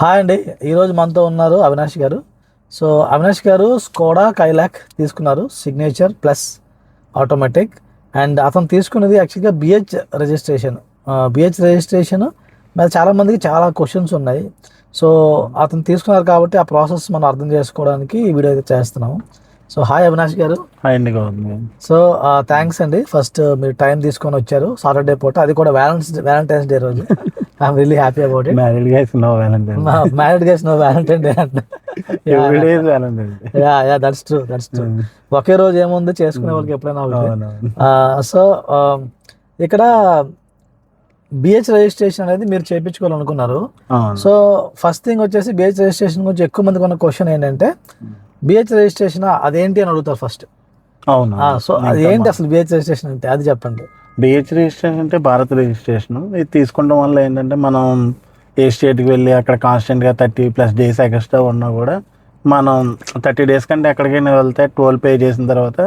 Hi అండి. ఈరోజు మనతో ఉన్నారు అవినాష్ గారు. సో అవినాష్ గారు స్కోడా కైలాక్ తీసుకున్నారు, సిగ్నేచర్ ప్లస్ ఆటోమేటిక్. అండ్ అతను తీసుకున్నది యాక్చువల్గా బిహెచ్ రిజిస్ట్రేషన్ మీద చాలామందికి చాలా క్వశ్చన్స్ ఉన్నాయి. సో అతను తీసుకున్నారు కాబట్టి ఆ ప్రాసెస్ మనం అర్థం చేసుకోవడానికి ఈ వీడియో అయితే చేస్తున్నాము. So hi Avinash garu. Hi అండి గౌతమ్. సో థ్యాంక్స్ అండి, ఫస్ట్ మీరు టైం తీసుకొని వచ్చారు సాటర్డే పూట, అది కూడా వ్యాలంటైన్స్ డే రోజు. I'm really happy about it. Married guys no valentine. Married guys no valentine day అంట. Every day is valentine day. Ya that's true. ఒకే రోజు ఏముంది, చేసుకునే వాళ్ళకి ఎప్పుడైనా అవుతుంది. సో ఇక్కడ బిహెచ్ రిజిస్ట్రేషన్ అనేది మీరు చేయించుకోవాలనుకున్నారు. సో ఫస్ట్ థింగ్ వచ్చేసి బిహెచ్ రిజిస్ట్రేషన్ గురించి ఎక్కువ మందికి ఉన్న క్వశ్చన్ ఏంటంటే బిహెచ్ రిజిస్ట్రేషన్ అదేంటి అని అడుగుతారు ఫస్ట్. అవును. సో అది ఏంటి అసలు బిహెచ్ రిజిస్ట్రేషన్ అంటే, అది చెప్పండి. బిహెచ్ రిజిస్ట్రేషన్ అంటే భారత్ రిజిస్ట్రేషన్. ఇది తీసుకోవడం వల్ల ఏంటంటే మనం ఏ స్టేట్కి వెళ్ళి అక్కడ కాన్స్టెంట్గా 30+ డేస్ ఎక్స్ట్రా ఉన్నా కూడా మనం 30 డేస్ కంటే ఎక్కడికైనా వెళ్తే టోల్ పే చేసిన తర్వాత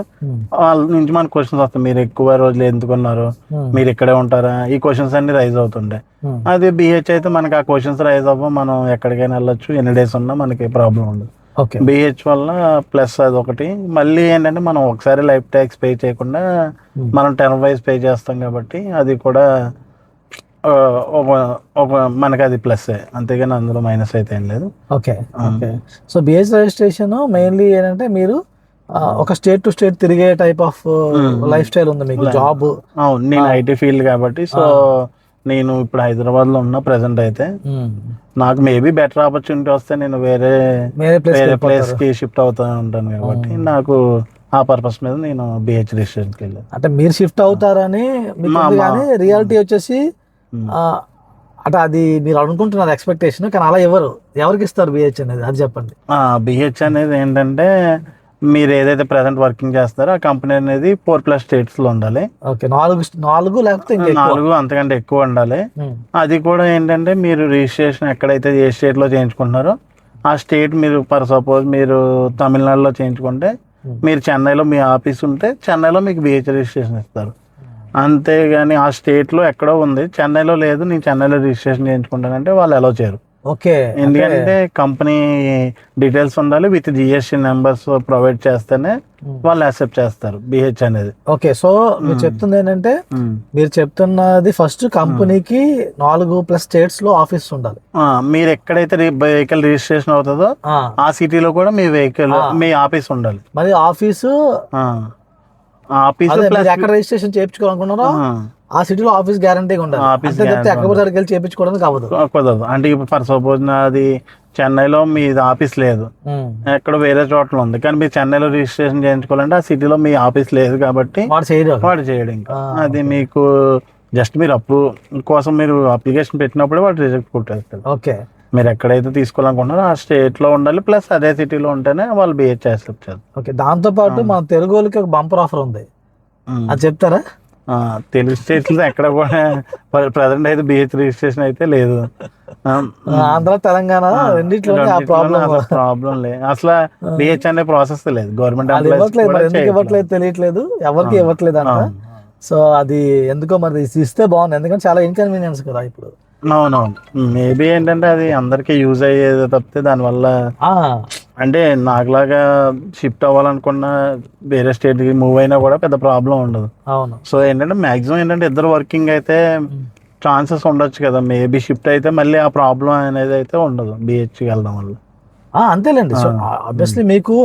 వాళ్ళ నుంచి మనకు క్వశ్చన్స్ వస్తాయి. మీరు ఎక్కువ రోజులు ఎందుకున్నారు, మీరు ఇక్కడే ఉంటారా, ఈ క్వశ్చన్స్ అన్ని రైజ్ అవుతుండే. అది బిహెచ్ అయితే మనకి ఆ క్వశ్చన్స్ రైజ్ అవ్వ, మనం ఎక్కడికైనా వెళ్ళొచ్చు, ఎన్ని డేస్ ఉన్నా మనకి ప్రాబ్లం ఉండదు. బిహెచ్ వల్ల ప్లస్ అది ఒకటి. మళ్ళీ ఏంటంటే మనం ఒకసారి లైఫ్ ట్యాక్స్ పే చేయకుండా మనం టర్మ్ వైజ్ పే చేస్తాం కాబట్టి అది కూడా మనకి అది ప్లస్, అంతేగాని అందులో మైనస్ అయితే ఏం లేదు. Okay. So BH registration mainly ఏంటంటే మీరు ఒక స్టేట్ టు స్టేట్ తిరిగే టైప్ ఆఫ్ లైఫ్ స్టైల్ ఉంది మీకు, జాబ్. అవును, నేను ఐటీ ఫీల్డ్ కాబట్టి. సో నేను ఇప్పుడు హైదరాబాద్ లో ఉన్నా ప్రెసెంట్ అయితే. నాకు మేబీ బెటర్ ఆపర్చునిటీ వస్తే నేను వేరే ప్లేస్ కి షిఫ్ట్ అవుతూ ఉంటాను కాబట్టి నాకు ఆ పర్పస్ మీద నేను బిహెచ్ రిజిస్ట్రేషన్కి వెళ్ళాను. అంటే మీరు షిఫ్ట్ అవుతారని కానీ రియాలిటీ వచ్చేసి అంటే అది మీరు అనుకుంటున్నారు ఎక్స్పెక్టేషన్, కానీ అలా ఎవరికి ఇస్తారు బిహెచ్ అనేది, అది చెప్పండి. బిహెచ్ అనేది ఏంటంటే మీరు ఏదైతే ప్రెసెంట్ వర్కింగ్ చేస్తారో ఆ కంపెనీ అనేది 4+ స్టేట్స్ లో ఉండాలి. ఓకే, 4 లేకపోతే 4 అంతకంటే ఎక్కువ ఉండాలి. అది కూడా ఏంటంటే మీరు రిజిస్ట్రేషన్ ఎక్కడైతే ఏ స్టేట్ లో చేయించుకుంటున్నారో ఆ స్టేట్, మీరు ఫర్ సపోజ్ మీరు తమిళనాడులో చేయించుకుంటే మీరు చెన్నైలో మీ ఆఫీస్ ఉంటే చెన్నైలో మీకు బిహెచ్ రిజిస్ట్రేషన్ ఇస్తారు. అంతేగాని ఆ స్టేట్లో ఎక్కడో ఉంది, చెన్నైలో లేదు, నేను చెన్నైలో రిజిస్ట్రేషన్ చేయించుకుంటానంటే వాళ్ళు అలౌ చేయరు. ఓకే, ఎందుకంటే కంపెనీ డీటెయిల్స్ ఉండాలి, విత్ జిఎస్టీ నెంబర్స్ ప్రొవైడ్ చేస్తేనే వాళ్ళు యాక్సెప్ట్ చేస్తారు బిహెచ్ అనేది. ఓకే, సో మీరు చెప్తుంది ఏంటంటే మీరు చెప్తున్నది ఫస్ట్ కంపెనీకి 4+ స్టేట్స్ లో ఆఫీస్ ఉండాలి. మీరు ఎక్కడైతే వెహికల్ రిజిస్ట్రేషన్ అవుతుందో ఆ సిటీలో కూడా మీ వెహికల్ మీ ఆఫీస్ ఉండాలి. మరి ఆఫీసు ఎక్కడ రిజిస్ట్రేషన్ చేయించుకోవాలనుకున్నారో ఆ సిటీలో ఆఫీస్ గ్యారంటీగా ఉండాలి. ఎక్కడ వెళ్ళి చేయించుకోవడానికి కుదరదు. అంటే ఇప్పుడు ఫర్ సపోజ్ నాది చెన్నైలో మీ ఆఫీస్ లేదు, ఎక్కడ వేరే చోట్ల ఉంది, కానీ మీరు చెన్నైలో రిజిస్ట్రేషన్ చేయించుకోవాలంటే ఆ సిటీలో మీ ఆఫీస్ లేదు కాబట్టి వాడు చేయడం. అది మీకు జస్ట్ మీరు అప్రూవ్ కోసం మీరు అప్లికేషన్ పెట్టినప్పుడే వాడు రిజెక్ట్ కొట్టేస్తారు. ఓకే, మీరు ఎక్కడైతే తీసుకోవాలనుకుంటున్నారో ఆ స్టేట్ లో ఉండాలి, ప్లస్ అదే సిటీలో ఉంటేనే వాళ్ళు బిహెచ్ యాక్సెప్ట్ చేస్తారు. ఓకే, దాంతో పాటు మన తెలుగు వాళ్ళకి ఒక బంపర్ ఆఫర్ ఉంది, అది చెప్తారా? తెలుగు స్టేట్స్ ఎక్కడ కూడా ప్రజెంట్ అయితే బిహెచ్ రిజిస్ట్రేషన్ అయితే లేదు. ఆంధ్ర తెలంగాణ రెండిట్లో ప్రాబ్లం లేదు, అసలు బిహెచ్ అనే ప్రాసెస్ లేదు. గవర్నమెంట్ ఇవ్వట్లేదు, తెలియట్లేదు, ఎవరికి ఇవ్వట్లేదు అంట. సో అది ఎందుకో మరి ఇస్తే బాగుంది, ఎందుకంటే చాలా ఇన్కన్వీనియన్స్ కదా ఇప్పుడు. అవునవును, మేబీ ఏంటంటే అది అందరికి యూజ్ అయ్యేది తప్పితే దానివల్ల అంటే నాకులాగా షిఫ్ట్ అవ్వాలనుకున్న వేరే స్టేట్ కి మూవ్ అయినా కూడా పెద్ద ప్రాబ్లం ఉండదు. అవును. సో ఏంటంటే మాక్సిమం ఏంటంటే ఇద్దరు వర్కింగ్ అయితే ఛాన్సెస్ ఉండొచ్చు కదా, మేబీ షిఫ్ట్ అయితే మళ్ళీ ఆ ప్రాబ్లం అనేది అయితే ఉండదు బిహెచ్కి వెళ్ళడం వల్ల. అంతేలేండి. సో ఆబ్వియస్లీ మీకు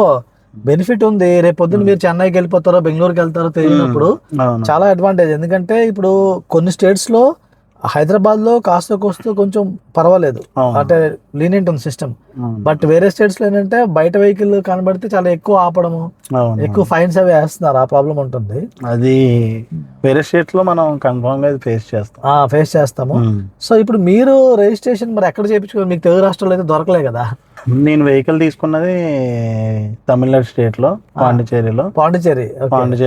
బెనిఫిట్ ఉంది. రేపు పొద్దున్న మీరు చెన్నైకి వెళ్ళిపోతారో బెంగళూరుకి వెళ్తారో తెలియనప్పుడు చాలా అడ్వాంటేజ్. ఎందుకంటే ఇప్పుడు కొన్ని స్టేట్స్ లో హైదరాబాద్ లో కాస్త కోస్త కొంచెం పర్వాలేదు, అంటే లీనియంట్ ఉంది సిస్టమ్. బట్ వేరే స్టేట్స్ లో ఏంటంటే బయట వెహికల్ కనబడితే చాలా ఎక్కువ ఆపడము, ఎక్కువ ఫైన్స్ అవి వేస్తున్నారు, ఆ ప్రాబ్లం ఉంటుంది. అది వేరే స్టేట్స్ లో మనం కన్ఫర్మ్ గా ఫేస్ చేస్తాము. సో ఇప్పుడు మీరు రిజిస్ట్రేషన్ మరి ఎక్కడ చేయించుకోవాలి? మీకు తెలుగు రాష్ట్రాల్లో అయితే దొరకలే కదా. నేను వెహికల్ తీసుకున్నది తమిళనాడు స్టేట్ లో పాండిచేరి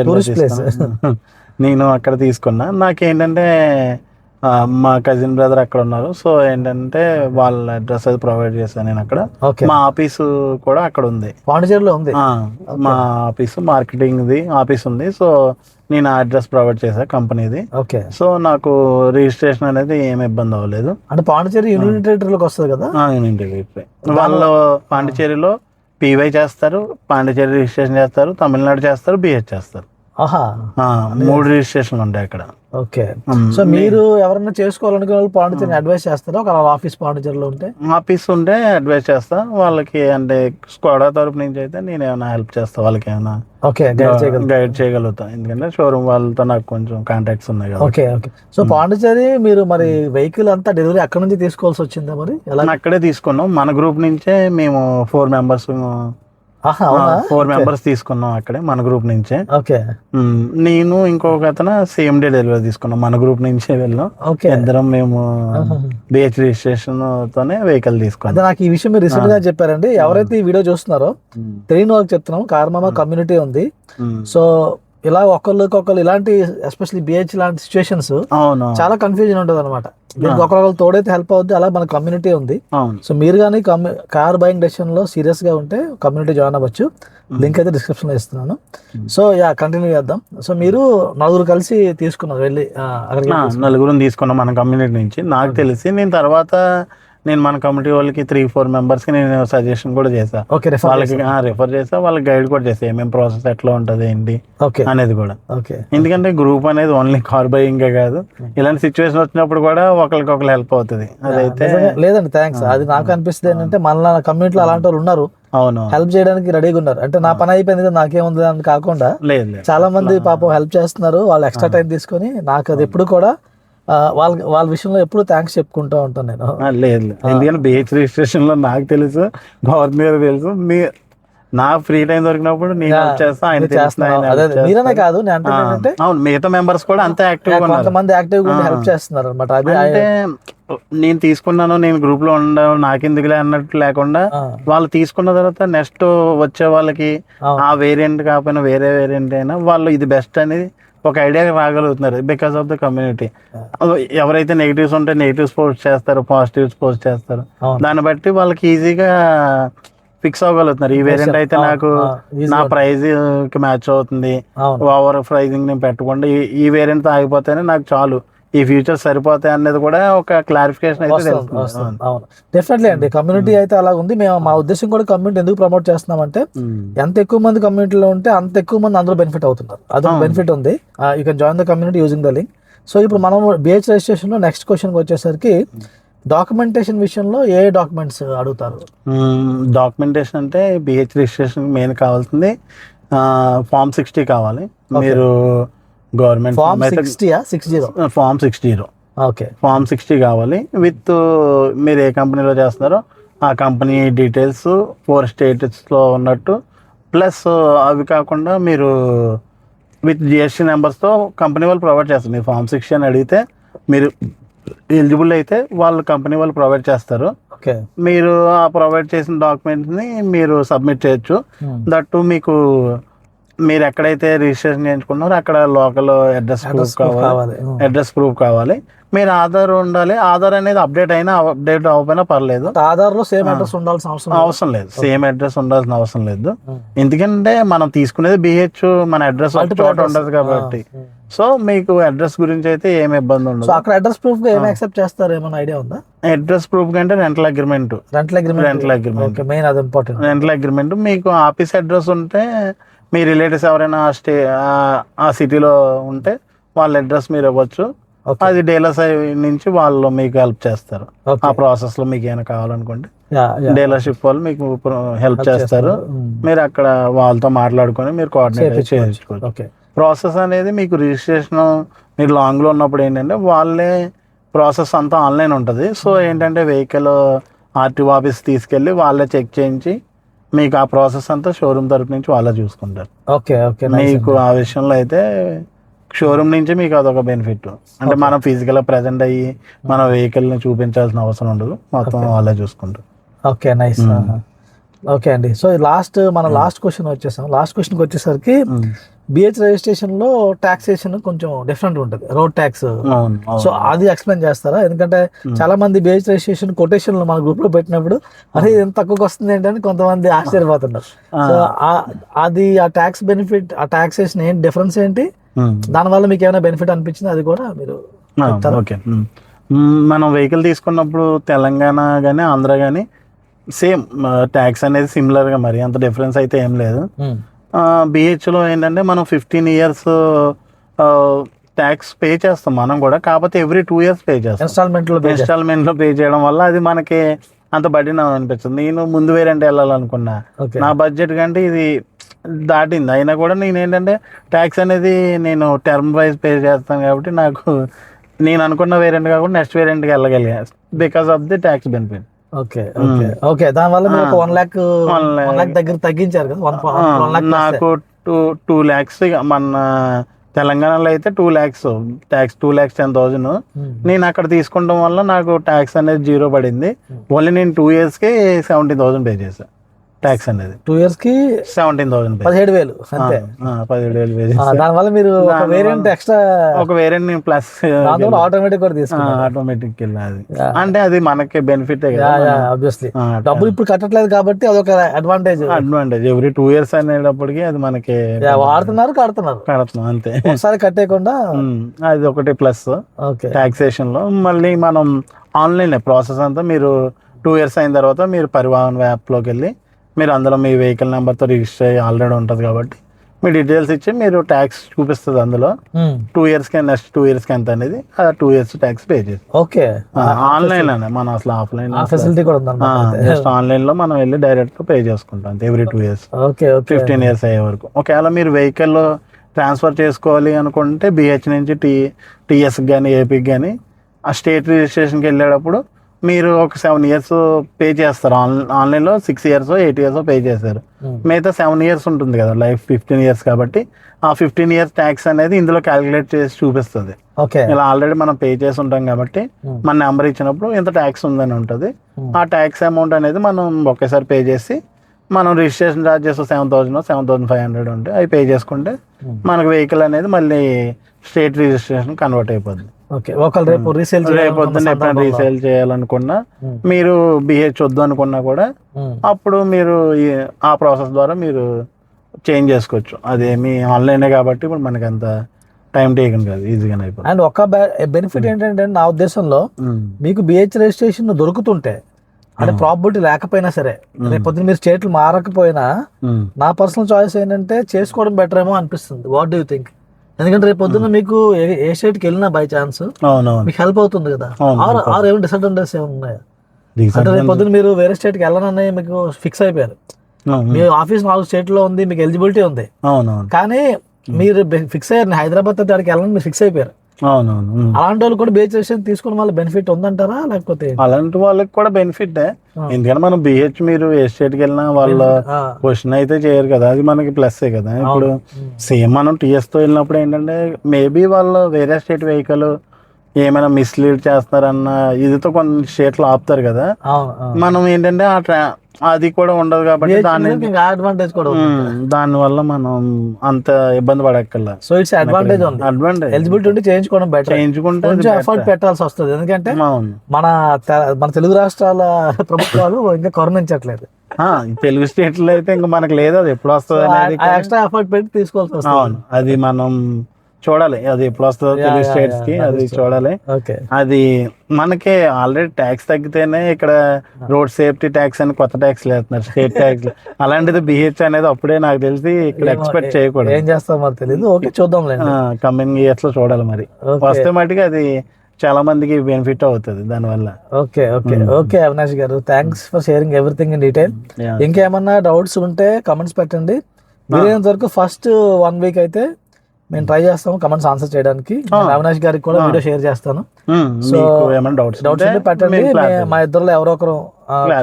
టూరిస్ట్ ప్లేస్. నేను అక్కడ తీసుకున్నా. నాకేంటంటే మా కజిన్ బ్రదర్ అక్కడ ఉన్నారు. సో ఏంటంటే వాళ్ళ అడ్రస్ అది ప్రొవైడ్ చేశాను నేను అక్కడ. ఓకే. మా ఆఫీసు కూడా అక్కడ ఉంది, పాండిచేరిలో ఉంది. మా ఆఫీసు మార్కెటింగ్ది ఆఫీస్ ఉంది. సో నేను ఆ అడ్రస్ ప్రొవైడ్ చేశాను కంపెనీది. ఓకే. సో నాకు రిజిస్ట్రేషన్ అనేది ఏమి ఇబ్బంది అవ్వలేదు. అంటే పాండిచేరి యూనియన్ టెరిటరీలోకి వస్తుంది కదా. యూనియన్ టెరిటరీ వాళ్ళు పాండిచేరిలో PY చేస్తారు, పాండిచేరి రిజిస్ట్రేషన్ చేస్తారు, తమిళనాడు చేస్తారు, BH చేస్తారు. 3 రిజిస్ట్రేషన్లు ఉంటాయి అక్కడ. ఓకే. సో మీరు ఎవరైనా చేసుకోవాలనుకునే వాళ్ళు పాండిచేరిని అడ్వైస్ చేస్తారా? ఒక ఆఫీస్ పాండిచేరిలో ఉంటే ఆఫీస్ ఉంటే అడ్వైస్ చేస్తా వాళ్ళకి. అంటే స్క్వాడా తరపు నుంచి అయితే నేను ఏమైనా హెల్ప్ చేస్తా వాళ్ళకి, ఏమైనా ఓకే గైడ్ చేయగలుగుతా. ఎందుకంటే షోరూమ్ వాళ్ళతో నాకు కొంచెం కాంటాక్ట్స్ ఉన్నాయి కదా. ఓకే. ఓకే. సో పాండిచేరి మీరు మరి వెహికల్ అంతా డెలివరీ అక్కడ నుంచి తీసుకోవాల్సి వచ్చిందా? మరి ఎలా? అక్కడే తీసుకున్నాం, మన గ్రూప్ నుంచే మేము 4 మెంబర్స్ తీసుకున్నాం అక్కడే మన గ్రూప్ నుంచే. ఓకే. నేను ఇంకొక అతను సేమ్ డే డెలివరీ తీసుకున్నాం, మన గ్రూప్ నుంచే వెళ్ళాం. ఇద్దరం మేము BH రిజిస్ట్రేషన్ తోనే వెహికల్ తీసుకున్నాం. అదే నాకు ఈ విషయం మీరు రీసెంట్ గా చెప్పారండి. ఎవరైతే ఈ వీడియో చూస్తున్నారో తెలియని వాళ్ళకి చెప్తున్నాం, కార్మామా కమ్యూనిటీ ఉంది. సో ఇలా ఒకళ్ళు ఇలాంటి ఎస్పెషల్లీ BH లాంటి సిచ్యువేషన్స్ చాలా కన్ఫ్యూజన్ ఉంటుంది అనమాట. దీనికి ఒకరు తోడైతే హెల్ప్ అవుద్ది. అలా మన కమ్యూనిటీ ఉంది. సో మీరు కానీ కార్ బయింగ్ డెసిషన్ లో సీరియస్ గా ఉంటే కమ్యూనిటీ జాయిన్ అవ్వచ్చు. లింక్ అయితే డిస్క్రిప్షన్ లో ఇస్తున్నాను. సో కంటిన్యూ చేద్దాం. సో మీరు 4 కలిసి తీసుకున్నారు వెళ్ళి? 4 తీసుకున్నాం మన కమ్యూనిటీ నుంచి. నాకు తెలిసి నేను మన కమిటీ వాళ్ళకి 3-4 మెంబర్స్ కి నేను సజెషన్ కూడా చేసా. వాళ్ళకి రిఫర్ చేసా, వాళ్ళకి గైడ్ కూడా చేసా ఏమేమి ప్రాసెస్ ఎట్లా ఉంటది ఏంటి అనేది కూడా. ఎందుకంటే గ్రూప్ అనేది ఓన్లీ కార్ బయింగ్ కాదు, ఇలాంటి సిచ్యువేషన్ వచ్చినప్పుడు కూడా ఒకరికొకరు హెల్ప్ అవుతుంది. అదైతే లేదండి, థ్యాంక్స్. అది నాకు అనిపిస్తుంది ఏంటంటే మన కమ్యూనిటీలో అలాంటి వాళ్ళు ఉన్నారు, అవును, హెల్ప్ చేయడానికి రెడీగా ఉన్నారు. అంటే నా పని అయిపోయింది నాకేముంది అని కాకుండా చాలా మంది పాపం హెల్ప్ చేస్తున్నారు. వాళ్ళు ఎక్స్ట్రా టైం తీసుకొని నాకు అది ఎప్పుడు కూడా వాళ్ళ విషయంలో ఎప్పుడు థ్యాంక్స్ చెప్పుకుంటూ ఉంటాను నేను. లేదు, ఎందుకంటే BH రిజిస్ట్రేషన్ లో నాకు తెలుసు, గవర్నమెంట్ తెలుసు, నా ఫ్రీ టైం దొరికినప్పుడు నేను చేస్తా. మీరనే కాదు, అవును, మిగతా మెంబర్స్ కూడా అంతే యాక్టివ్ గా, కొంతమంది యాక్టివ్ గా హెల్ప్ చేస్తున్నారు అనమాట. అంటే నేను తీసుకున్నాను, నేను గ్రూప్ లో ఉండవు, నాకెందుకులే అన్నట్టు లేకుండా వాళ్ళు తీసుకున్న తర్వాత నెక్స్ట్ వచ్చే వాళ్ళకి ఆ వేరియంట్ కాకపోయినా వేరే వేరియంట్ అయినా వాళ్ళు ఇది బెస్ట్ అనేది ఒక ఐడియా రాగలుగుతున్నారు బికాస్ ఆఫ్ ద కమ్యూనిటీ. ఎవరైతే నెగిటివ్స్ ఉంటే నెగిటివ్స్ పోస్ట్ చేస్తారు, పాజిటివ్స్ పోస్ట్ చేస్తారు. దాన్ని బట్టి వాళ్ళకి ఈజీగా ఫిక్స్ అవ్వగలుగుతున్నారు. ఈ వేరియంట్ అయితే నాకు నా ప్రైజ్ కి మ్యాచ్ అవుతుంది, ఓవర్ ప్రైజింగ్ నేను పెట్టకుండా ఈ వేరియంట్ ఆగిపోతేనే నాకు చాలు, ఈ ఫ్యూచర్ సరిపోతాయి అనేది కూడా ఒక క్లారిఫికేషన్ అయితే తెలుస్తుంది. అవును, డెఫినెట్లీ అండి. కమ్యూనిటీ అయితే అలా ఉంది. మేము మా ఉద్దేశం కూడా కమ్యూనిటీ ఎందుకు ప్రమోట్ చేస్తున్నామంటే ఎంత ఎక్కువ మంది కమ్యూనిటీలో ఉంటే అంత ఎక్కువ మంది అందరూ బెనిఫిట్ అవుతున్నారు. అదొక బెనిఫిట్ ఉంది. You can join the community using the link. So ఇప్పుడు మనం BH రిజిస్ట్రేషన్ లో నెక్స్ట్ క్వశ్చన్కి వచ్చేసరికి డాక్యుమెంటేషన్ విషయంలో ఏ డాక్యుమెంట్స్ అడుగుతారు? డాక్యుమెంటేషన్ అంటే BH రిజిస్ట్రేషన్ మెయిన్ కావాల్సింది ఫామ్ 60 కావాలి. మీరు గవర్నమెంట్ ఫామ్ 60 ఓకే, ఫామ్ 60 కావాలి. విత్ మీరు ఏ కంపెనీలో చేస్తున్నారో ఆ కంపెనీ డీటెయిల్స్ 4 స్టేట్స్లో ఉన్నట్టు, ప్లస్ అవి కాకుండా మీరు విత్ GST నెంబర్స్తో కంపెనీ వాళ్ళు ప్రొవైడ్ చేస్తారు. మీరు ఫామ్ 60 అని అడిగితే మీరు ఎలిజిబుల్ అయితే వాళ్ళు కంపెనీ వాళ్ళు ప్రొవైడ్ చేస్తారు. మీరు ఆ ప్రొవైడ్ చేసిన డాక్యుమెంట్స్ని మీరు సబ్మిట్ చేయొచ్చు. దట్టు మీకు మీరు ఎక్కడైతే రిజిస్ట్రేషన్ చేయించుకున్నారో అక్కడ లోకల్ అడ్రస్ ప్రూఫ్ కావాలి. మీరు ఆధార్ ఉండాలి. ఆధార్ అనేది అప్డేట్ అవ్వకపోయినా పర్లేదు. ఆధార్ లో సేమ్ అడ్రస్ ఉండాల్సిన అవసరం లేదు. సేమ్ అడ్రస్ ఉండాల్సిన అవసరం లేదు. ఎందుకంటే మనం తీసుకునేది BH, మన అడ్రస్ చోట ఉండదు కాబట్టి. సో మీకు అడ్రస్ గురించి అయితే ఏమి ఇబ్బంది ఉండదు. అక్కడ అడ్రస్ ప్రూఫ్ ఏమి యాక్సెప్ట్ చేస్తారు, ఏమైనా ఐడియా ఉందా? అడ్రస్ ప్రూఫ్ కంటే రెంటల్ అగ్రిమెంట్ మెయిన్, అది ఇంపార్టెంట్. రెంటల్ అగ్రిమెంట్ మీకు ఆఫీస్ అడ్రస్ ఉంటే, మీ రిలేటివ్స్ ఎవరైనా ఆ సిటీలో ఉంటే వాళ్ళ అడ్రస్ మీరు ఇవ్వచ్చు. అది డీలర్ సైడ్ నుంచి వాళ్ళు మీకు హెల్ప్ చేస్తారు. ఆ ప్రాసెస్ లో మీకు ఏమైనా కావాలనుకుంటే డీలర్షిప్ వాళ్ళు మీకు హెల్ప్ చేస్తారు. మీరు అక్కడ వాళ్ళతో మాట్లాడుకొని మీరు కోఆర్డినేట్ చేసుకోవచ్చు. ప్రాసెస్ అనేది మీకు రిజిస్ట్రేషన్ మీరు లాంగ్ లో ఉన్నప్పుడు ఏంటంటే వాళ్ళే ప్రాసెస్ అంతా ఆన్లైన్ ఉంటుంది. సో ఏంటంటే వెహికల్ RTO ఆఫీస్ తీసుకెళ్ళి వాళ్ళే చెక్ చేయించి మీకు ఆ ప్రాసెస్ అంతా షోరూమ్ తరపు నుంచి వాళ్ళే చూసుకుంటారు. మీకు ఆ విషయంలో అయితే షోరూమ్ నుంచి మీకు అదొక బెనిఫిట్. అంటే మనం ఫిజికల్ గా ప్రెజెంట్ అయ్యి మన వెహికల్ ని చూపించాల్సిన అవసరం ఉండదు, మొత్తం వాళ్ళే చూసుకుంటారు. Okay, nice. ఓకే అండి. సో లాస్ట్ క్వశ్చన్ వచ్చేసాం. లాస్ట్ క్వశ్చన్కి వచ్చేసరికి బిహెచ్ రిజిస్ట్రేషన్ లో టాక్సేషన్ కొంచెం డిఫరెంట్ ఉంటుంది, రోడ్ ట్యాక్స్. సో అది ఎక్స్ప్లెయిన్ చేస్తారా? ఎందుకంటే చాలా మంది బిహెచ్ రిజిస్ట్రేషన్ కొటేషన్ మన గ్రూప్ లో పెట్టినప్పుడు అరే ఎంత తక్కువకి వస్తుంది ఏంటని కొంతమంది ఆశ్చర్యపోతున్నారు. సో అది ఆ ట్యాక్స్ బెనిఫిట్, ఆ టాక్సేషన్ ఏంటి, డిఫరెన్స్ ఏంటి, దానివల్ల మీకు ఏమైనా బెనిఫిట్ అనిపించింది అది కూడా మీరు ఓకే. మనం వెహికల్ తీసుకున్నప్పుడు తెలంగాణ కానీ ఆంధ్ర కానీ సేమ్ ట్యాక్స్ అనేది సిమిలర్గా, మరి అంత డిఫరెన్స్ అయితే ఏం లేదు. బిహెచ్లో ఏంటంటే మనం 15 years ట్యాక్స్ పే చేస్తాం మనం కూడా, కాకపోతే ఎవ్రీ 2 years పే చేస్తాం. ఇన్స్టాల్మెంట్లో పే చేయడం వల్ల అది మనకి అంత బడ్డీన అనిపిస్తుంది. నేను ముందు వేరేంటి వెళ్ళాలనుకున్నా, నా బడ్జెట్ కంటే ఇది దాటింది. అయినా కూడా నేను ఏంటంటే ట్యాక్స్ అనేది నేను టర్మ్ వైజ్ పే చేస్తాను కాబట్టి నాకు నేను అనుకున్న వేరియంట్ కాకుండా నెక్స్ట్ వేరియంట్కి వెళ్ళగలిగా because of the tax benefit. Okay okay. దానివల్ల మీరు 1 lakh దగ్గర తగ్గించారు కదా. నాకు 2 lakhs మన తెలంగాణలో అయితే 2 lakhs ట్యాక్స్, 2,10,000. నేను అక్కడ తీసుకుంటాం వల్ల నాకు ట్యాక్స్ అనేది 0 పడింది. ఓన్లీ నేను 2 yearsకి 17,000 పే చేశాను ట్యాక్స్ అనేది. 2 years కి 17,000, 17,000 అంతే. 17,000 పే చేశాను. దానివల్ల మీరు ఒక వేరియంట్ ఎక్స్ట్రా, ఒక వేరియంట్ నేను ప్లస్ ఆటోమేటిక్ కూడా తీసుకున్నాను. ఆటోమేటిక్ వెళ్ళాలి అంటే అది మనకి బెనిఫిట్ ఆబ్వియస్లీ. డబ్బులు ఇప్పుడు కట్టట్లేదు కాబట్టి అదొక అడ్వాంటేజ్. ఎవ్రీ 2 years అనేటప్పటికి అది మనకి కడుతున్నాం అంతే, ఒకసారి కట్టేయకుండా. అది ఒకటి ప్లస్ టాక్సేషన్ లో. మళ్ళీ మనం ఆన్లైన్ ప్రాసెస్ అంతా మీరు 2 years అయిన తర్వాత మీరు పరివాహన్ యాప్లోకి వెళ్ళి మీరు అందులో మీ వెహికల్ నెంబర్తో రిజిస్టర్ అయ్యి ఆల్రెడీ ఉంటుంది కాబట్టి మీ డీటెయిల్స్ ఇచ్చి మీరు ట్యాక్స్ చూపిస్తుంది అందులో. 2 yearsకి నెక్స్ట్ 2 yearsకి ఎంత అనేది ఆ 2 years ట్యాక్స్ పే చేసి. ఓకే. ఆన్లైన్ లోనే, మనం అసలు ఆఫ్లైన్ ఫెసిలిటీ కూడా ఉంది. జస్ట్ ఆన్లైన్ లో మనం వెళ్ళి డైరెక్ట్ గా పే చేసుకుంటాం ఎవ్రీ 2 years. 15 years అయ్యే వరకు. ఒకవేళ మీరు వెహికల్ ట్రాన్స్ఫర్ చేసుకోవాలి అనుకుంటే బిహెచ్ నుంచి టీఎస్కి కానీ ఏపీకి కానీ ఆ స్టేట్ రిజిస్ట్రేషన్కి వెళ్ళేటప్పుడు మీరు ఒక 7 years పే చేస్తారు. ఆన్లైన్లో 6 years 8 years పే చేస్తారు. మిగతా 7 years ఉంటుంది కదా లైఫ్, 15 years కాబట్టి ఆ 15 years ట్యాక్స్ అనేది ఇందులో క్యాలిక్యులేట్ చేసి చూపిస్తుంది. ఇలా ఆల్రెడీ మనం పే చేసి ఉంటాం కాబట్టి మన నెంబర్ ఇచ్చినప్పుడు ఇంత ట్యాక్స్ ఉందని ఉంటుంది. ఆ ట్యాక్స్ అమౌంట్ అనేది మనం ఒకేసారి పే చేసి మనం రిజిస్ట్రేషన్ ఛార్జెస్ 7,000 7,500 ఉంటే అవి పే చేసుకుంటే మనకు వెహికల్ అనేది మళ్ళీ స్టేట్ రిజిస్ట్రేషన్ కన్వర్ట్ అయిపోద్ది. రేపు ఎప్పుడైనా రీసేల్ చేయాలనుకున్నా, మీరు బిహెచ్ వద్దు అనుకున్నా కూడా అప్పుడు మీరు ఆ ప్రాసెస్ ద్వారా మీరు చేంజ్ చేసుకోవచ్చు. అదేమి ఆన్లైనే కాబట్టి ఇప్పుడు మనకి అంత టైం టేకన్ కాదు, ఈజీగానే అయిపోతుంది. అండ్ ఒక బెనిఫిట్ ఏంటంటే నా ఉద్దేశంలో మీకు బిహెచ్ రిజిస్ట్రేషన్ దొరుకుతుంటే అంటే ప్రాబిలిటీ లేకపోయినా సరే, రేపు పొద్దున మీరు స్టేట్లు మారకపోయినా నా పర్సనల్ చాయిస్ ఏంటంటే చేసుకోవడం బెటర్ ఏమో అనిపిస్తుంది. What do you think? ఎందుకంటే రేపు పొద్దున్న మీకు ఏ స్టేట్ కి వెళ్ళినా బై ఛాన్స్ మీకు హెల్ప్ అవుతుంది కదా. ఆర్ ఏమైనా డిసడ్వాంటేజెస్ ఏమైనా ఉన్నాయా? అంటే రేపు పొద్దున్న మీరు వేరే స్టేట్ కి వెళ్ళనని మీకు ఫిక్స్ అయిపోయారు, మీ ఆఫీస్ 4 స్టేట్ లో ఉంది, మీకు ఎలిజిబిలిటీ ఉంది, కానీ మీరు ఫిక్స్ అయ్యారు హైదరాబాద్ అక్కడికి వెళ్ళాలని మీరు ఫిక్స్ అయిపోయారు. అలాంటి వాళ్ళు కూడా బిహెచ్ రిజిస్ట్రేషన్ తీసుకున్న వాళ్ళ బెనిఫిట్ ఉందంటారా? లేకపోతే అలాంటి వాళ్ళకి కూడా బెనిఫిట్, ఎందుకంటే మనం బిహెచ్ మీరు ఏ స్టేట్ కి వెళ్ళినా వాళ్ళ క్వశ్చన్ అయితే చేయరు కదా, అది మనకి ప్లస్ కదా. ఇప్పుడు సేమ్ మనం టీఎస్ తో వెళ్ళినప్పుడు ఏంటంటే మేబీ వాళ్ళు వేరే స్టేట్ వెహికల్ ఏమైనా మిస్లీడ్ చేస్తారన్న ఇదితో కొన్ని స్టేట్లు ఆపుతారు కదా. మనం ఏంటంటే అది కూడా ఉండదు కాబట్టి దాని వల్ల మనం అంత ఇబ్బంది పడక్కర్లా. సో ఇట్స్ అడ్వాంటేజ్ ఉంది. ఎలిజిబిలిటీ ఉంటే చేయించుకోవడం బెటర్, చేయించుకుంటే కొంచెం ఎఫర్ట్ పెట్టాల్సి వస్తుంది. ఎందుకంటే మన తెలుగు రాష్ట్రాల ప్రభుత్వాలు ఇంకా కరుణించట్లేదు. తెలుగు స్టేట్లో అయితే ఇంకా మనకు లేదు, అది ఎప్పుడు వస్తుంది అనేది ఎక్స్ట్రా ఎఫర్ట్ పెట్టి తీసుకోవాల్సి వస్తుంది. అవును, అది మనం చూడాలి, అది ఎప్పుడు వస్తుందో తెలుగు స్టేట్స్ కి, అది చూడాలి. అది మనకి ఆల్రెడీ ట్యాక్స్ తగ్గితేనే ఇక్కడ రోడ్ సేఫ్టీ ట్యాక్స్ అని కొత్త ట్యాక్స్ లేస్తున్నారు, స్టేట్ ట్యాక్స్. అలాంటిది బిహెచ్ అనేది అప్పుడే నాకు తెలిసి ఇక్కడ ఎక్స్పెక్ట్ చేయకూడదు. ఏం చేస్తాం మరి తెలియదు. ఓకే, చూద్దాం. కమింగ్ ఇయర్స్ లో చూడాలి మరి, వస్తే మటుకు అది చాలా మందికి బెనిఫిట్ అవుతుంది దానివల్ల. ఓకే ఓకే ఓకే అవినాష్ గారు, thanks for sharing everything in detail. ఇంకేమన్నా డౌట్స్ ఉంటే కమెంట్స్ పెట్టండి. వీలైనంత వరకు ఫస్ట్ 1 week అయితే మేము ట్రై చేస్తాము కమెంట్స్ ఆన్సర్ చేయడానికి. అవినాష్ గారికి కూడా వీడియో షేర్ చేస్తాను. సో డౌట్స్ ఉంటే పెట్టండి, మా ఇద్దరులో ఎవరో ఒకరు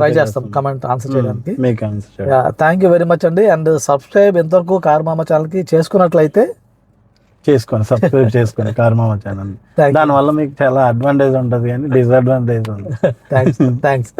ట్రై చేస్తాం కమెంట్ ఆన్సర్ చేయడానికి. థ్యాంక్ యూ వెరీ మచ్ అండి. అండ్ సబ్స్క్రైబ్ ఎంతవరకు కార్ మామ ఛానల్ కి చేసుకున్నట్లయితే సబ్స్క్రైబ్ చేసుకోండి కార్ మామ ఛానల్. దానివల్ల మీకు చాలా అడ్వాంటేజ్ ఉంటుంది కానీ డిసడ్వాంటేజ్ ఉంది. థ్యాంక్స్.